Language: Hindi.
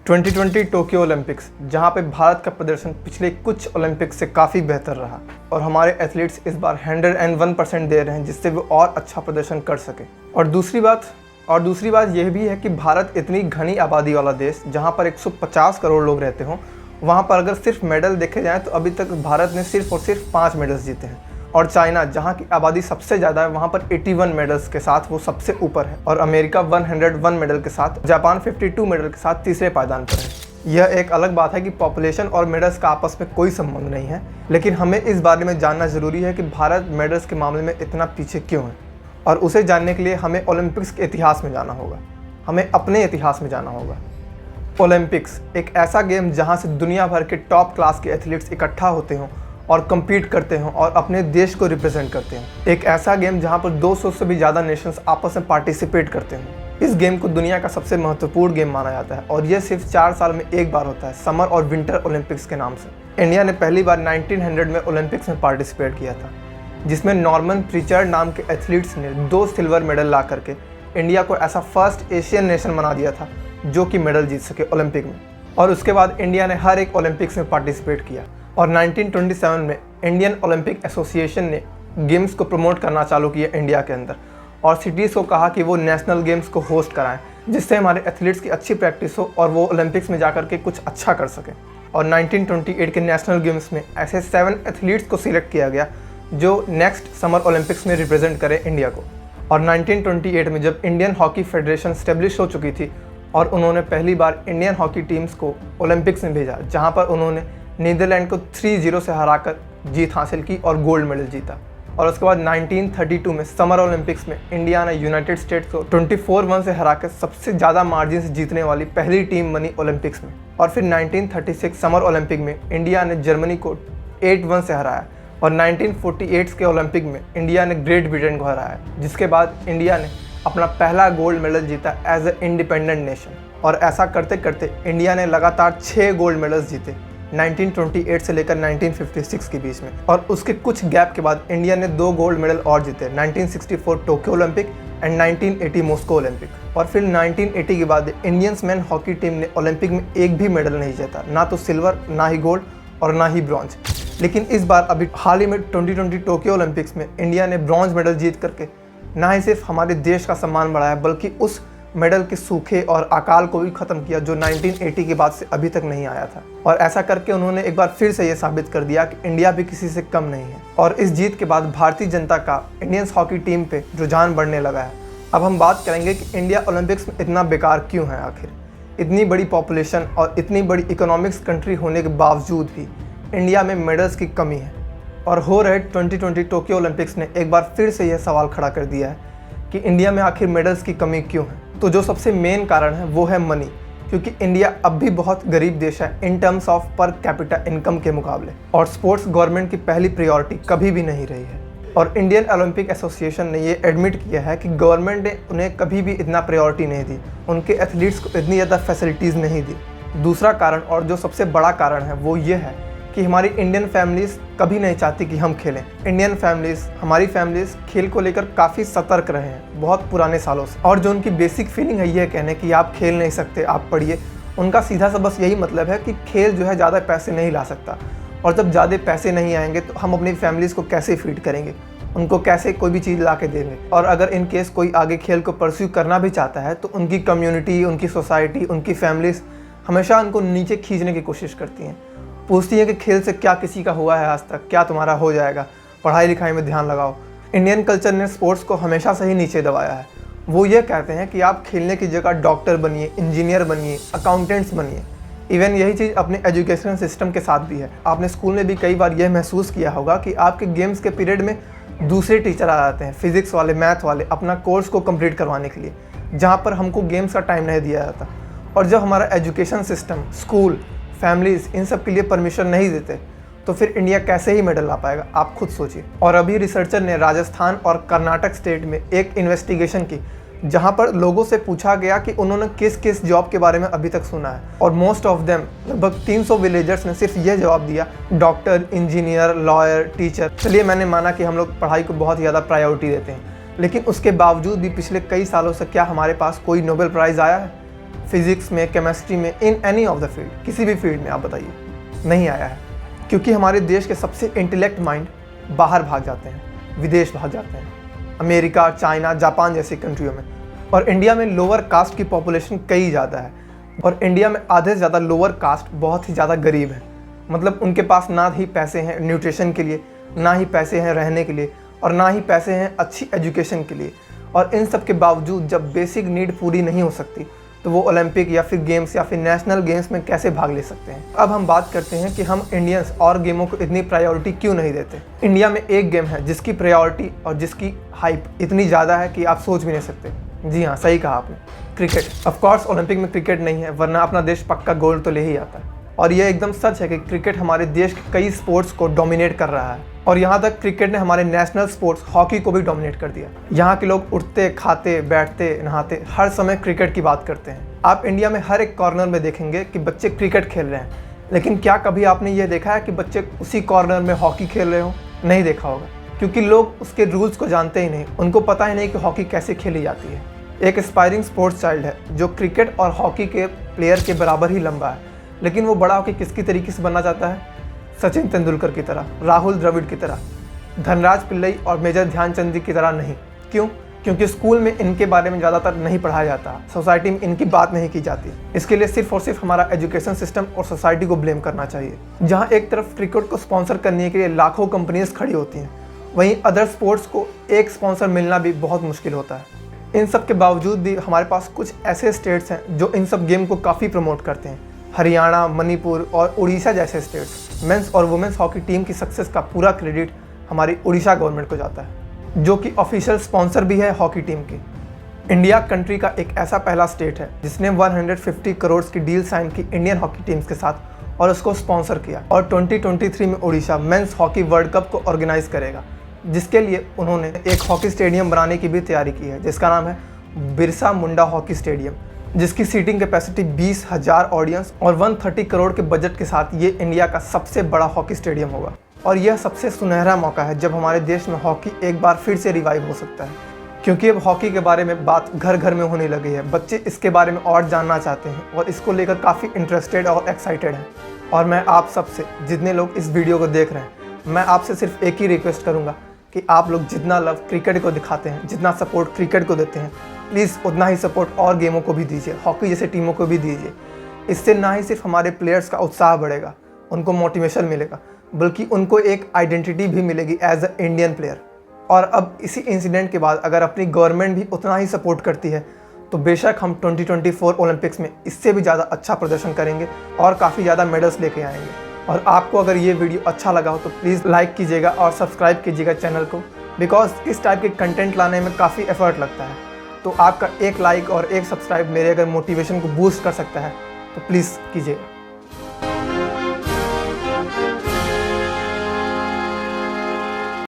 2020 टोक्यो ओलंपिक्स, जहां पे भारत का प्रदर्शन पिछले कुछ ओलंपिक्स से काफ़ी बेहतर रहा और हमारे एथलीट्स इस बार 101% दे रहे हैं जिससे वो और अच्छा प्रदर्शन कर सके। और दूसरी बात यह भी है कि भारत इतनी घनी आबादी वाला देश, जहां पर 150 करोड़ लोग रहते हों, वहां पर अगर सिर्फ मेडल देखे जाएँ तो अभी तक भारत ने सिर्फ और सिर्फ 5 मेडल्स जीते हैं। और चाइना, जहां की आबादी सबसे ज़्यादा है, वहां पर 81 मेडल्स के साथ वो सबसे ऊपर है। और अमेरिका 101 मेडल के साथ, जापान 52 मेडल के साथ तीसरे पायदान पर है। यह एक अलग बात है कि पॉपुलेशन और मेडल्स का आपस में कोई संबंध नहीं है, लेकिन हमें इस बारे में जानना ज़रूरी है कि भारत मेडल्स के मामले में इतना पीछे क्यों है। और उसे जानने के लिए हमें ओलंपिक्स के इतिहास में जाना होगा, हमें अपने इतिहास में जाना होगा। ओलंपिक्स एक ऐसा गेम जहाँ से दुनिया भर के टॉप क्लास के एथलीट्स इकट्ठा होते हों और कम्पीट करते हों और अपने देश को रिप्रेजेंट करते हैं। एक ऐसा गेम जहां पर 200 से भी ज़्यादा नेशंस आपस में पार्टिसिपेट करते हैं। इस गेम को दुनिया का सबसे महत्वपूर्ण गेम माना जाता है और यह सिर्फ 4 साल में एक बार होता है, समर और विंटर ओलंपिक्स के नाम से। इंडिया ने पहली बार 1900 में ओलंपिक्स में पार्टिसिपेट किया था, जिसमें नॉर्मन प्रीचर्ड नाम के एथलीट्स ने 2 सिल्वर मेडल ला करके इंडिया को ऐसा फर्स्ट एशियन नेशन बना दिया था जो कि मेडल जीत सके ओलंपिक में। और उसके बाद इंडिया ने हर एक ओलंपिक्स में पार्टिसिपेट किया और 1927 में इंडियन ओलंपिक एसोसिएशन ने गेम्स को प्रमोट करना चालू किया इंडिया के अंदर और सिटीज़ को कहा कि वो नेशनल गेम्स को होस्ट कराएं, जिससे हमारे एथलीट्स की अच्छी प्रैक्टिस हो और वो ओलंपिक्स में जाकर के कुछ अच्छा कर सकें। और 1928 के नेशनल गेम्स में ऐसे 7 एथलीट्स को सिलेक्ट किया गया जो नेक्स्ट समर ओलंपिक्स में रिप्रेजेंट करें इंडिया को। और 1928 में जब इंडियन हॉकी फेडरेशन स्टेब्लिश हो चुकी थी और उन्होंने पहली बार इंडियन हॉकी टीम्स को ओलंपिक्स में भेजा, जहाँ पर उन्होंने नीदरलैंड को 3-0 से हराकर जीत हासिल की और गोल्ड मेडल जीता। और उसके बाद 1932 में समर ओलंपिक्स में इंडिया ने यूनाइटेड स्टेट्स को 24-1 से हराकर सबसे ज़्यादा मार्जिन से जीतने वाली पहली टीम बनी ओलंपिक्स में। और फिर 1936 समर ओलंपिक में इंडिया ने जर्मनी को 8-1 से हराया और 1948 के ओलंपिक में इंडिया ने ग्रेट ब्रिटेन को हराया, जिसके बाद इंडिया ने अपना पहला गोल्ड मेडल जीता एज ए इंडिपेंडेंट नेशन। और ऐसा करते करते इंडिया ने लगातार 6 गोल्ड मेडल्स जीते 1928 से लेकर 1956 के बीच में। और उसके कुछ गैप के बाद इंडिया ने 2 गोल्ड मेडल और जीते, 1964 Tokyo Olympic and 1980 Moscow Olympic. और फिर 1980 के बाद इंडियंस मेन हॉकी टीम ने ओलंपिक में एक भी मेडल नहीं जीता, ना तो सिल्वर, ना ही गोल्ड और ना ही ब्रॉन्ज। लेकिन इस बार अभी हाल ही में 2020 टोक्यो ओलंपिक्स में इंडिया ने ब्रॉन्ज मेडल जीत करके ना ही सिर्फ हमारे देश का सम्मान बढ़ाया, बल्कि उस मेडल के सूखे और अकाल को भी ख़त्म किया जो 1980 के बाद से अभी तक नहीं आया था। और ऐसा करके उन्होंने एक बार फिर से ये साबित कर दिया कि इंडिया भी किसी से कम नहीं है। और इस जीत के बाद भारतीय जनता का इंडियंस हॉकी टीम पे रुझान बढ़ने लगा है। अब हम बात करेंगे कि इंडिया ओलंपिक्स में इतना बेकार क्यों है। आखिर इतनी बड़ी पॉपुलेशन और इतनी बड़ी इकोनॉमिक्स कंट्री होने के बावजूद भी इंडिया में मेडल्स की कमी है। और हो रहे 2020 टोक्यो ओलंपिक्स ने एक बार फिर से यह सवाल खड़ा कर दिया है कि इंडिया में आखिर मेडल्स की कमी क्यों है। तो जो सबसे मेन कारण है वो है मनी, क्योंकि इंडिया अब भी बहुत गरीब देश है in terms of per capita income के मुकाबले। और स्पोर्ट्स गवर्नमेंट की पहली प्रायोरिटी कभी भी नहीं रही है। और इंडियन ओलंपिक एसोसिएशन ने ये एडमिट किया है कि गवर्नमेंट ने उन्हें कभी भी इतना प्रायोरिटी नहीं दी, उनके एथलीट्स को इतनी ज़्यादा फैसिलिटीज़ नहीं दी। दूसरा कारण, और जो सबसे बड़ा कारण है, वो ये है कि हमारी इंडियन फैमिलीज़ कभी नहीं चाहती कि हम खेलें। इंडियन फैमिलीज़, हमारी फैमिलीज़ खेल को लेकर काफ़ी सतर्क रहे हैं बहुत पुराने सालों से। और जो उनकी बेसिक फीलिंग है ये कहने कि आप खेल नहीं सकते, आप पढ़िए, उनका सीधा सा बस यही मतलब है कि खेल जो है ज़्यादा पैसे नहीं ला सकता। और जब ज़्यादा पैसे नहीं आएंगे तो हम अपनी फैमिलीज़ को कैसे फीड करेंगे, उनको कैसे कोई भी चीज़ ला के देंगे। और अगर इन केस कोई आगे खेल को परस्यू करना भी चाहता है तो उनकी कम्युनिटी, उनकी सोसाइटी, उनकी फैमिलीज़ हमेशा उनको नीचे खींचने की कोशिश करती हैं। पूछती है कि खेल से क्या किसी का हुआ है आज तक, क्या तुम्हारा हो जाएगा, पढ़ाई लिखाई में ध्यान लगाओ। इंडियन कल्चर ने स्पोर्ट्स को हमेशा से ही नीचे दबाया है। वो ये कहते हैं कि आप खेलने की जगह डॉक्टर बनिए, इंजीनियर बनिए, अकाउंटेंट्स बनिए। इवन यही चीज़ अपने एजुकेशन सिस्टम के साथ भी है। आपने स्कूल में भी कई बार यह महसूस किया होगा कि आपके गेम्स के पीरियड में दूसरे टीचर आ जाते हैं, फिजिक्स वाले, मैथ वाले, अपना कोर्स को कंप्लीट करवाने के लिए, जहाँ पर हमको गेम्स का टाइम नहीं दिया जाता। और जब हमारा एजुकेशन सिस्टम, स्कूल, फैमिलीज़ इन सब के लिए परमिशन नहीं देते तो फिर इंडिया कैसे ही मेडल ला पाएगा, आप खुद सोचिए। और अभी रिसर्चर ने राजस्थान और कर्नाटक स्टेट में एक इन्वेस्टिगेशन की, जहां पर लोगों से पूछा गया कि उन्होंने किस किस जॉब के बारे में अभी तक सुना है। और मोस्ट ऑफ देम, लगभग 300 विलेजर्स ने सिर्फ यह जवाब दिया, डॉक्टर, इंजीनियर, लॉयर, टीचर। चलिए, मैंने माना कि हम लोग पढ़ाई को बहुत ज़्यादा प्रायोरिटी देते हैं, लेकिन उसके बावजूद भी पिछले कई सालों से क्या हमारे पास कोई नोबेल प्राइज़ आया है? फिजिक्स में, केमिस्ट्री में, in any of the field, किसी भी फील्ड में आप बताइए, नहीं आया है। क्योंकि हमारे देश के सबसे इंटेलेक्ट माइंड बाहर भाग जाते हैं, विदेश भाग जाते हैं, अमेरिका, चाइना, जापान जैसी कंट्रियों में। और इंडिया में लोअर कास्ट की पॉपुलेशन कई ज़्यादा है, और इंडिया में आधे से ज़्यादा लोअर कास्ट बहुत ही ज़्यादा गरीब है। मतलब उनके पास ना ही पैसे हैं न्यूट्रिशन के लिए, ना ही पैसे हैं रहने के लिए, और ना ही पैसे हैं अच्छी एजुकेशन के लिए। और इन सब के बावजूद जब बेसिक नीड पूरी नहीं हो सकती तो वो ओलंपिक या फिर गेम्स या फिर नेशनल गेम्स में कैसे भाग ले सकते हैं। अब हम बात करते हैं कि हम इंडियंस और गेमों को इतनी प्रायोरिटी क्यों नहीं देते। इंडिया में एक गेम है जिसकी प्रायोरिटी और जिसकी हाइप इतनी ज़्यादा है कि आप सोच भी नहीं सकते। जी हाँ, सही कहा आपने, क्रिकेट। ऑफ कोर्स ओलंपिक में क्रिकेट नहीं है, वरना अपना देश पक्का गोल्ड तो ले ही आता है। और यह एकदम सच है कि क्रिकेट हमारे देश के कई स्पोर्ट्स को डोमिनेट कर रहा है। और यहाँ तक क्रिकेट ने हमारे नेशनल स्पोर्ट्स हॉकी को भी डोमिनेट कर दिया। यहाँ के लोग उठते, खाते, बैठते, नहाते हर समय क्रिकेट की बात करते हैं। आप इंडिया में हर एक कॉर्नर में देखेंगे कि बच्चे क्रिकेट खेल रहे हैं, लेकिन क्या कभी आपने ये देखा है कि बच्चे उसी कॉर्नर में हॉकी खेल रहे हो? नहीं देखा होगा, क्योंकि लोग उसके रूल्स को जानते ही नहीं, उनको पता ही नहीं कि हॉकी कैसे खेली जाती है। एक एस्पायरिंग स्पोर्ट्स चाइल्ड है जो क्रिकेट और हॉकी के प्लेयर के बराबर ही लंबा है, लेकिन वो बड़ा होकर किसकी तरीके से बनना चाहता है? सचिन तेंदुलकर की तरह, राहुल द्रविड़ की तरह, धनराज पिल्लई और मेजर ध्यानचंद जी की तरह नहीं। क्यों? क्योंकि स्कूल में इनके बारे में ज़्यादातर नहीं पढ़ाया जाता, सोसाइटी में इनकी बात नहीं की जाती। इसके लिए सिर्फ और सिर्फ हमारा एजुकेशन सिस्टम और सोसाइटी को ब्लेम करना चाहिए। जहाँ एक तरफ क्रिकेट को स्पॉन्सर करने के लिए लाखों कंपनीज खड़ी होती हैं, वहीं अदर स्पोर्ट्स को एक स्पॉन्सर मिलना भी बहुत मुश्किल होता है। इन सब के बावजूद भी हमारे पास कुछ ऐसे स्टेट्स हैं जो इन सब गेम को काफ़ी प्रमोट करते हैं। हरियाणा, मणिपुर और उड़ीसा जैसे स्टेट्स। मेंस और वुमेंस हॉकी टीम की सक्सेस का पूरा क्रेडिट हमारी उड़ीसा गवर्नमेंट को जाता है, जो कि ऑफिशियल स्पॉन्सर भी है हॉकी टीम की। इंडिया कंट्री का एक ऐसा पहला स्टेट है जिसने 150 करोड़ की डील साइन की इंडियन हॉकी टीम्स के साथ और उसको स्पॉन्सर किया। और 2023 में Orissa men's hockey world cup को ऑर्गेनाइज करेगा, जिसके लिए उन्होंने एक हॉकी स्टेडियम बनाने की भी तैयारी की है, जिसका नाम है बिरसा मुंडा हॉकी स्टेडियम, जिसकी सीटिंग कैपेसिटी 20,000 ऑडियंस और 130 करोड़ के बजट के साथ ये इंडिया का सबसे बड़ा हॉकी स्टेडियम होगा। और यह सबसे सुनहरा मौका है जब हमारे देश में हॉकी एक बार फिर से रिवाइव हो सकता है, क्योंकि अब हॉकी के बारे में बात घर घर में होने लगी है। बच्चे इसके बारे में और जानना चाहते हैं और इसको लेकर काफ़ी इंटरेस्टेड और एक्साइटेड हैं। और मैं आप सबसे, जितने लोग इस वीडियो को देख रहे हैं, मैं आपसे सिर्फ एक ही रिक्वेस्ट करूँगा कि आप लोग जितना लव क्रिकेट को दिखाते हैं, जितना सपोर्ट क्रिकेट को देते हैं, प्लीज़ उतना ही सपोर्ट और गेमों को भी दीजिए, हॉकी जैसे टीमों को भी दीजिए। इससे ना ही सिर्फ हमारे प्लेयर्स का उत्साह बढ़ेगा, उनको मोटिवेशन मिलेगा, बल्कि उनको एक आइडेंटिटी भी मिलेगी एज अ इंडियन प्लेयर। और अब इसी इंसिडेंट के बाद अगर अपनी गवर्नमेंट भी उतना ही सपोर्ट करती है तो बेशक हम 2024 ओलंपिक्स में इससे भी ज़्यादा अच्छा प्रदर्शन करेंगे और काफ़ी ज़्यादा मेडल्स लेके आएंगे। और आपको अगर ये वीडियो अच्छा लगा हो तो प्लीज़ लाइक कीजिएगा और सब्सक्राइब कीजिएगा चैनल को, बिकॉज इस टाइप के कंटेंट लाने में काफ़ी एफर्ट लगता है। तो आपका एक लाइक और एक सब्सक्राइब मेरे अगर मोटिवेशन को बूस्ट कर सकता है तो प्लीज़ कीजिएगा।